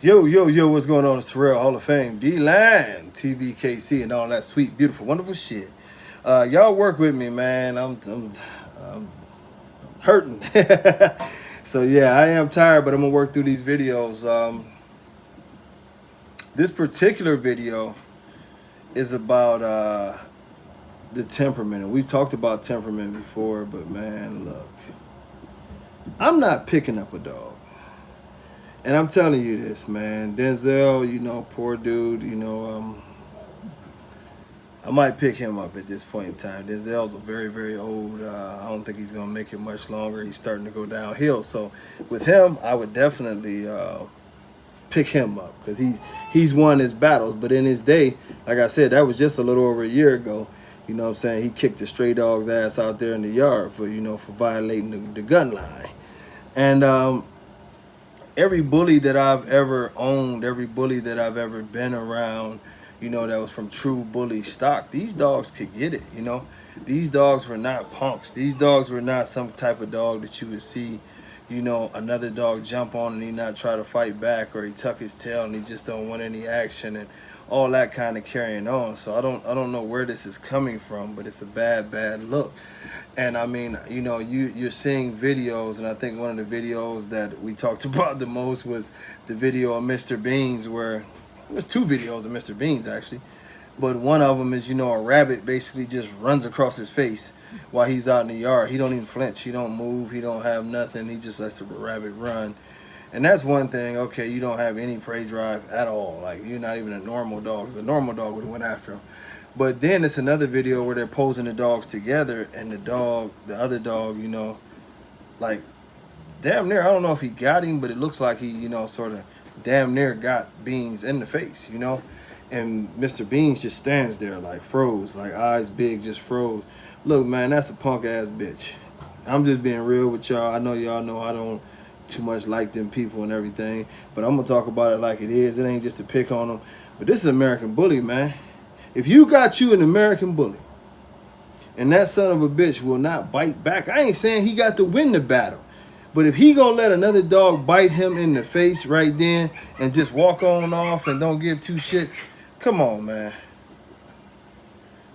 Yo, what's going on? It's Terrell, Hall of Fame, D-Line, TBKC, and all that sweet, beautiful, wonderful shit. Y'all work with me, man. I'm hurting. So, yeah, I am tired, but I'm going to work through these videos. This particular video is about the temperament. And we've talked about temperament before, but, man, look. I'm not picking up a dog. And I'm telling you this, man. Denzel, poor dude, I might pick him up at this point in time. Denzel's a very, very old. I don't think he's going to make it much longer. He's starting to go downhill. So with him, I would definitely pick him up because he's won his battles. But in his day, like I said, that was just a little over a year ago. You know what I'm saying? He kicked a stray dog's ass out there in the yard for violating the gun line. And every bully that I've ever owned, every bully that I've ever been around, that was from true bully stock, these dogs could get it, These dogs were not punks. These dogs were not some type of dog that you would see, another dog jump on and he not try to fight back, or he tuck his tail and he just don't want any action and all that kind of carrying on. So I don't know where this is coming from, but it's a bad look. And I mean, you're seeing videos, and I think one of the videos that we talked about the most was the video of Mr. Beans, where there's two videos of Mr. Beans actually, but one of them is, a rabbit basically just runs across his face while he's out in the yard. He don't even flinch, he don't move, he don't have nothing, he just lets the rabbit run. And that's one thing. Okay, you don't have any prey drive at all, like you're not even a normal dog, because a normal dog would have went after him. But then it's another video where they're posing the dogs together, and the other dog, like damn near, I don't know if he got him, but it looks like he, sort of damn near got Beans in the face, And Mr. Beans just stands there like froze, like eyes big, just froze. Look, man, that's a punk ass bitch. I'm just being real with y'all. I know y'all know I don't too much like them people and everything, but I'm gonna talk about it like it is. It ain't just to pick on them, but this is American Bully, man. If you got you an American Bully and that son of a bitch will not bite back, I ain't saying he got to win the battle, but if he gonna let another dog bite him in the face right then and just walk on off and don't give two shits, come on, man.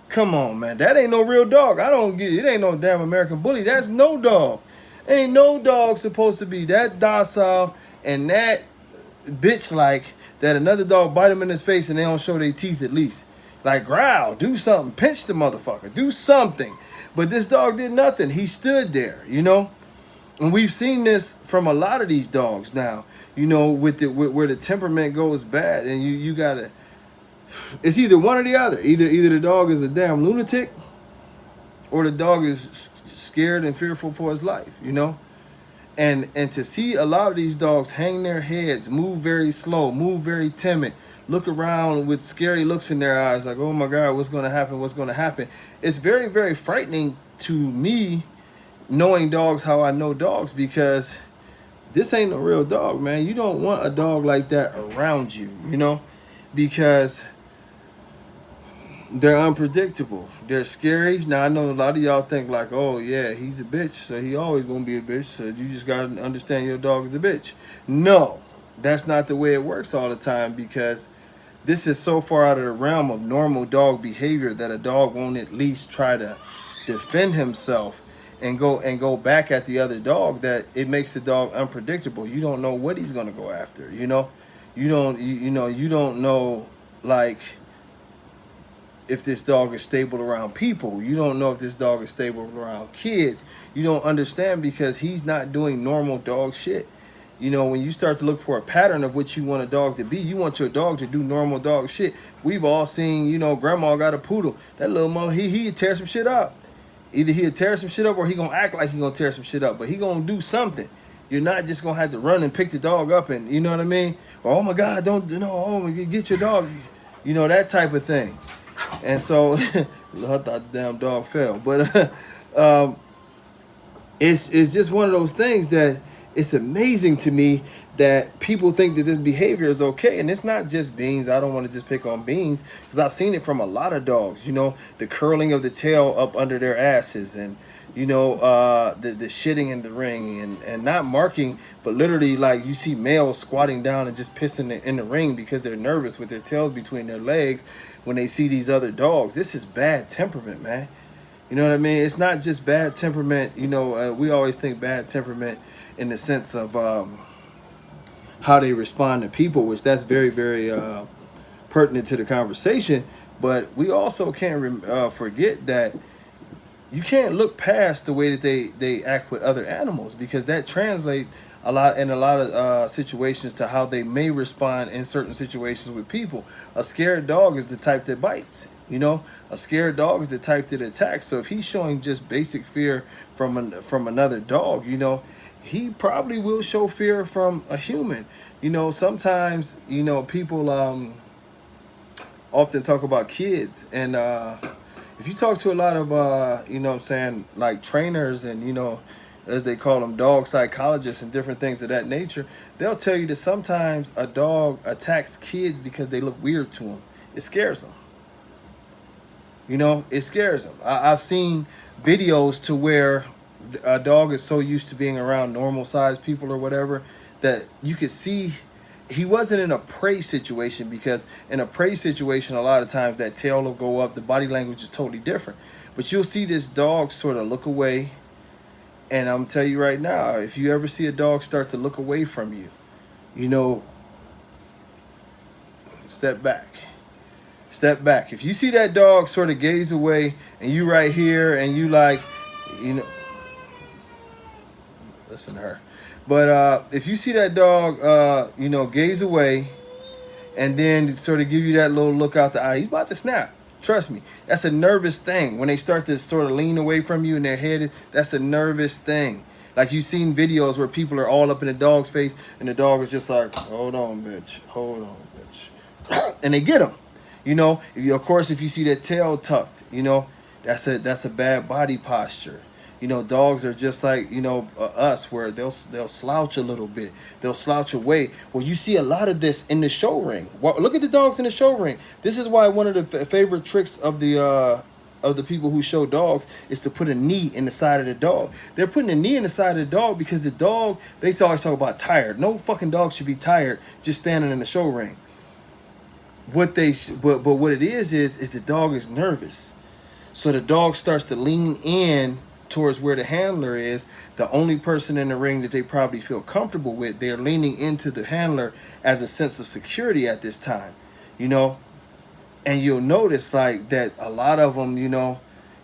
Come on, man. That ain't no real dog. I don't get it. It ain't no damn American Bully. That's no dog. Ain't no dog supposed to be that docile and that bitch-like that another dog bite him in his face and they don't show their teeth at least. Like, growl, do something, pinch the motherfucker, do something. But this dog did nothing. He stood there, And we've seen this from a lot of these dogs now, with where the temperament goes bad, and you gotta. It's either one or the other. Either the dog is a damn lunatic, or the dog is scared and fearful for his life, And to see a lot of these dogs hang their heads, move very slow, move very timid, look around with scary looks in their eyes, like, oh my God, what's going to happen? What's going to happen? It's very, very frightening to me, knowing dogs how I know dogs, because this ain't a real dog, man. You don't want a dog like that around you, because they're unpredictable. They're scary. Now, I know a lot of y'all think like, oh, yeah, he's a bitch, so he always going to be a bitch, so you just got to understand your dog is a bitch. No, that's not the way it works all the time, because this is so far out of the realm of normal dog behavior that a dog won't at least try to defend himself and go back at the other dog, that it makes the dog unpredictable. You don't know what he's going to go after, You don't know, like, if this dog is stable around people. You don't know if this dog is stable around kids. You don't understand, because he's not doing normal dog shit. When you start to look for a pattern of what you want a dog to be, you want your dog to do normal dog shit. We've all seen, grandma got a poodle. That little mom, he'd tear some shit up. Either he'll tear some shit up, or he gonna act like he gonna tear some shit up, but he gonna do something. You're not just gonna have to run and pick the dog up and, you know what I mean? Or, oh my God, get your dog. That type of thing. And so, I thought the damn dog fell. But it's just one of those things that it's amazing to me that people think that this behavior is okay. And it's not just Beans. I don't want to just pick on Beans, because I've seen it from a lot of dogs. You know, the curling of the tail up under their asses, and you know, the shitting in the ring, and not marking, but literally, like, you see males squatting down and just pissing in the ring because they're nervous with their tails between their legs when they see these other dogs. This is bad temperament, man. You know what I mean? It's not just bad temperament. You know, we always think bad temperament in the sense of how they respond to people, which that's very, very pertinent to the conversation. But we also can't forget that you can't look past the way that they act with other animals, because that translates a lot in a lot of situations to how they may respond in certain situations with people. A scared dog is the type that bites. You know, a scared dog is the type that attacks. So if he's showing just basic fear from another dog, you know, he probably will show fear from a human. You know, sometimes, you know, people often talk about kids, and if you talk to a lot of you know what I'm saying, like trainers, and you know, as they call them, dog psychologists and different things of that nature, they'll tell you that sometimes a dog attacks kids because they look weird to them. It scares them. You know, it scares them. I've seen videos to where a dog is so used to being around normal sized people or whatever that you could see he wasn't in a prey situation, because in a prey situation, a lot of times that tail will go up. The body language is totally different. But you'll see this dog sort of look away. And I'm telling you right now, if you ever see a dog start to look away from you, you know, step back. Step back. If you see that dog sort of gaze away and you right here and you like, you know, listen to her. But if you see that dog, you know, gaze away and then sort of give you that little look out the eye, he's about to snap. Trust me, that's a nervous thing. When they start to sort of lean away from you in their head, that's a nervous thing. Like, you've seen videos where people are all up in the dog's face and the dog is just like, hold on, bitch. Hold on, bitch. And they get him. You know, of course, if you see that tail tucked, you know, that's a bad body posture. You know, dogs are just like, you know, us, where they'll slouch a little bit. They'll slouch away. Well, you see a lot of this in the show ring. Look at the dogs in the show ring. This is why one of the favorite tricks of the people who show dogs is to put a knee in the side of the dog. They're putting a knee in the side of the dog because the dog, they always talk about tired. No fucking dog should be tired just standing in the show ring. What it is the dog is nervous. So the dog starts to lean in towards where the handler is. The only person in the ring that they probably feel comfortable with, they're leaning into the handler as a sense of security at this time, you know. And you'll notice like that a lot of them, you know,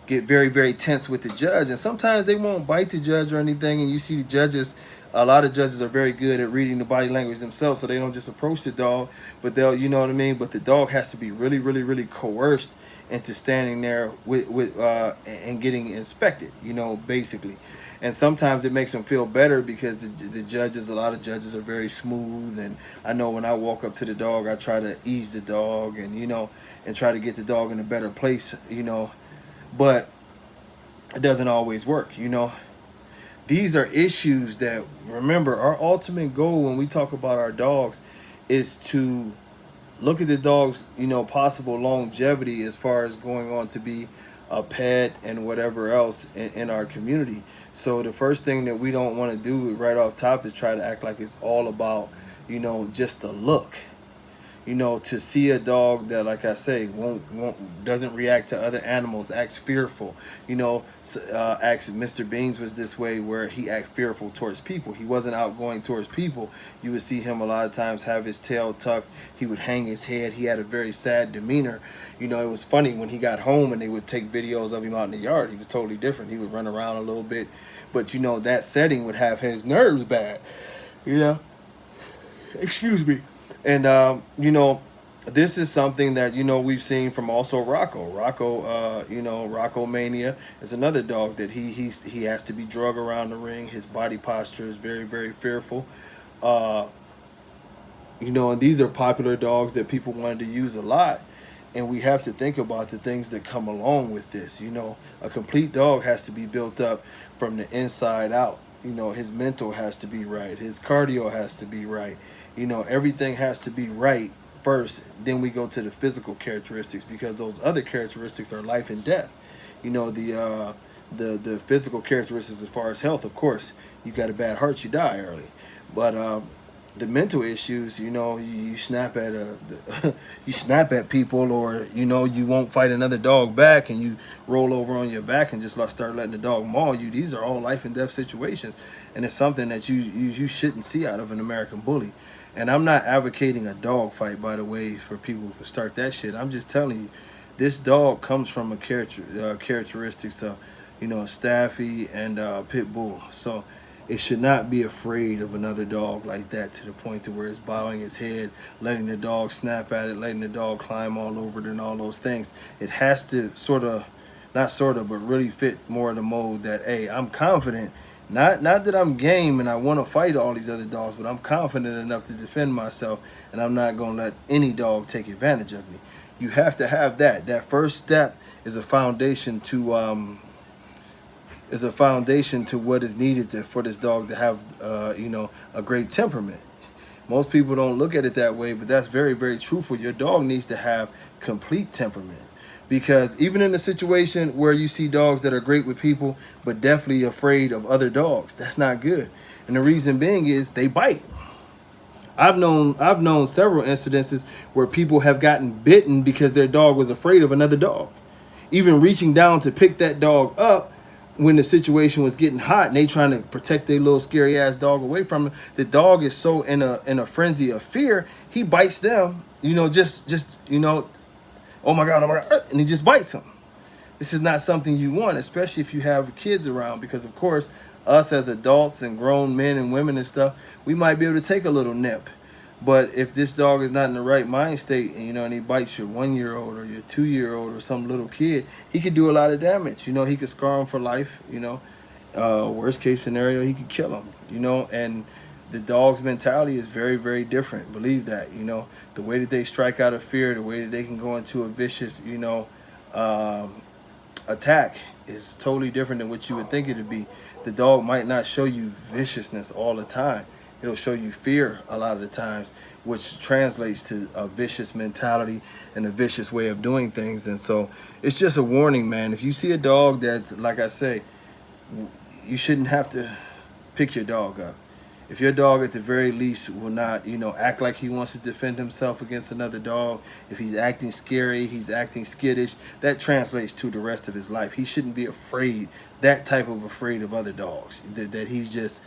get very, very tense with the judge, and sometimes they won't bite the judge or anything. And you see the judges, a lot of judges are very good at reading the body language themselves, so they don't just approach the dog, but they'll, you know what I mean. But the dog has to be really, really, really coerced into standing there with and getting inspected, you know, basically. And sometimes it makes them feel better because the judges, a lot of judges are very smooth. And I know when I walk up to the dog, I try to ease the dog and, you know, and try to get the dog in a better place, you know, but it doesn't always work, you know. These are issues that, remember, our ultimate goal when we talk about our dogs is to look at the dog's, you know, possible longevity as far as going on to be a pet and whatever else in our community. So the first thing that we don't want to do right off top is try to act like it's all about, you know, just a look. You know, to see a dog that, like I say, doesn't react to other animals, acts fearful. You know, Mr. Beans was this way, where he act fearful towards people. He wasn't outgoing towards people. You would see him a lot of times have his tail tucked. He would hang his head. He had a very sad demeanor. You know, it was funny when he got home and they would take videos of him out in the yard. He was totally different. He would run around a little bit, but you know, that setting would have his nerves bad. You know, excuse me. And, you know, this is something that, you know, we've seen from also Rocco. You know, Rocco Mania is another dog that he has to be drug around the ring. His body posture is very, very fearful. You know, and these are popular dogs that people wanted to use a lot. And we have to think about the things that come along with this. You know, a complete dog has to be built up from the inside out. You know, his mental has to be right. His cardio has to be right. You know, everything has to be right first. Then we go to the physical characteristics, because those other characteristics are life and death. You know, the physical characteristics as far as health, of course, you got a bad heart, you die early. But the mental issues, you know, you snap at you snap at people, or you know, you won't fight another dog back, and you roll over on your back and just start letting the dog maul you. These are all life and death situations, and it's something that you shouldn't see out of an American bully. And I'm not advocating a dog fight, by the way, for people who start that shit. I'm just telling you, this dog comes from a characteristics of, you know, a Staffy and pit bull. So it should not be afraid of another dog like that, to the point to where it's bowing its head, letting the dog snap at it, letting the dog climb all over it, and all those things. It has to not sort of, but really fit more of the mode that, hey, I'm confident. Not that I'm game and I want to fight all these other dogs, but I'm confident enough to defend myself, and I'm not going to let any dog take advantage of me. You have to have that. That first step is a foundation to what is needed for this dog to have, you know, a great temperament. Most people don't look at it that way, but that's very, very truthful. Your dog needs to have complete temperament, because even in a situation where you see dogs that are great with people, but definitely afraid of other dogs, that's not good. And the reason being is they bite. I've known several incidences where people have gotten bitten because their dog was afraid of another dog, even reaching down to pick that dog up when the situation was getting hot, and they trying to protect their little scary ass dog away from him. The dog is so in a frenzy of fear, he bites them. You know, just you know, oh my god, and he just bites them. This is not something you want, especially if you have kids around, because of course, us as adults and grown men and women and stuff, we might be able to take a little nip. But if this dog is not in the right mind state, and, you know, and he bites your 1-year-old or your 2-year-old or some little kid, he could do a lot of damage. You know, he could scar him for life. You know, worst case scenario, he could kill him. You know, and the dog's mentality is very, very different. Believe that. You know, the way that they strike out of fear, the way that they can go into a vicious, you know, attack is totally different than what you would think it would be. The dog might not show you viciousness all the time. It'll show you fear a lot of the times, which translates to a vicious mentality and a vicious way of doing things. And so it's just a warning, man. If you see a dog that, like I say, you shouldn't have to pick your dog up. If your dog at the very least will not, you know, act like he wants to defend himself against another dog, if he's acting scary, he's acting skittish, that translates to the rest of his life. He shouldn't be afraid, that type of afraid of other dogs, that he's just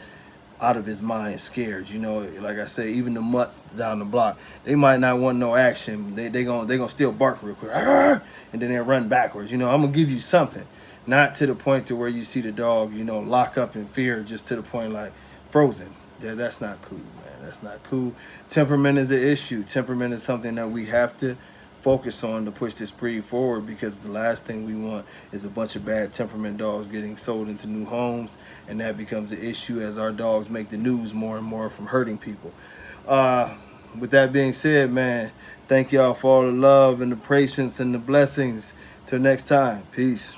out of his mind scared. You know, like I say, even the mutts down the block, they might not want no action. They gonna still bark real quick, and then they run backwards. You know, I'm gonna give you something, not to the point to where you see the dog, you know, lock up in fear, just to the point like frozen. Yeah, that's not cool, man. That's not cool. Temperament is an issue. Temperament is something that we have to focus on to push this breed forward, because the last thing we want is a bunch of bad temperament dogs getting sold into new homes, and that becomes an issue as our dogs make the news more and more from hurting people. With that being said, man, thank y'all for all the love and the patience and the blessings. Till next time, peace.